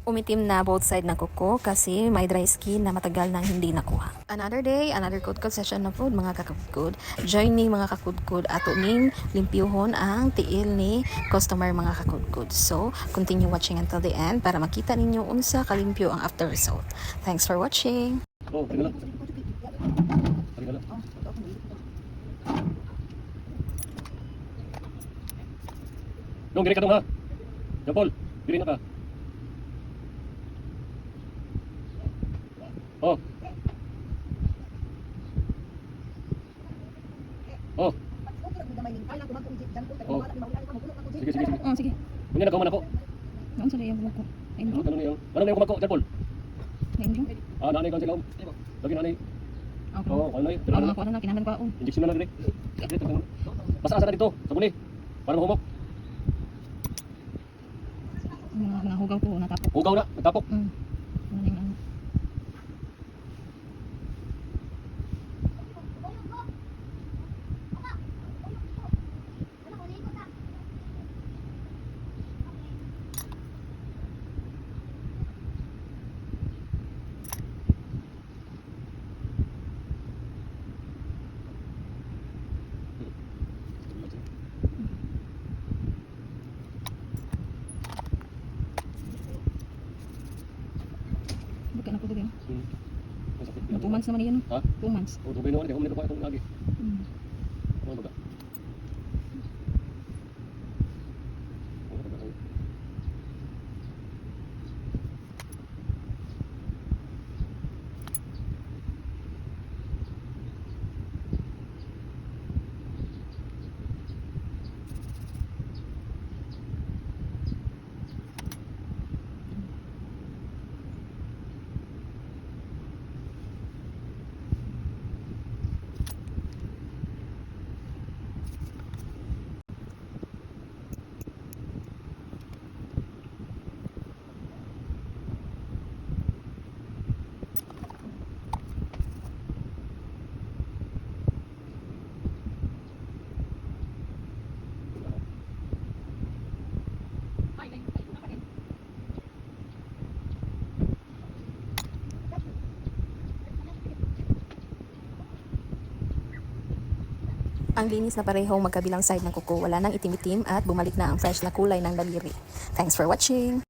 Umitim na both side ng kuko kasi may dry skin na matagal nang hindi nakuha. Another day, another kudkod session na po mga kakudkod. Join ni mga kakudkod ato ning limpyuhon ang tiil ni customer mga kakudkod. So, continue watching until the end para makita ninyo unsa kalimpyo ang after result. Thanks for watching. Oh, tingnan lang. Tingnan lang. Dong, diri ka dong ha. Japol, diri na ka. Oh. Oh. Oh. Sige, sige, sige. Oh, sige. Kunya nakaman ako. Naon sa iyang buko? Ay mo. Ano niyo? Ano niyo kumako, Japol? Ay mo. Ah, nanay kan sila. Lagi nanay. Ako. Oh, ano niyo? Ako ako na kinaman ko ako. Injection na lang diri. Diri tong. Basta asa na dito, sa buli. Para mahumok. Mga hugaw ko natapok. Hugaw na, nagtapok. Ano ning ano. Bukan ako din. 2 months naman yan. Ha? 2 months. Oh, tubay naman, di ko minito pa itong lagi. Mm. Ano ba? Ang linis na parehong magkabilang side ng kuko, wala nang itim-itim at bumalik na ang fresh na kulay ng daliri. Thanks for watching!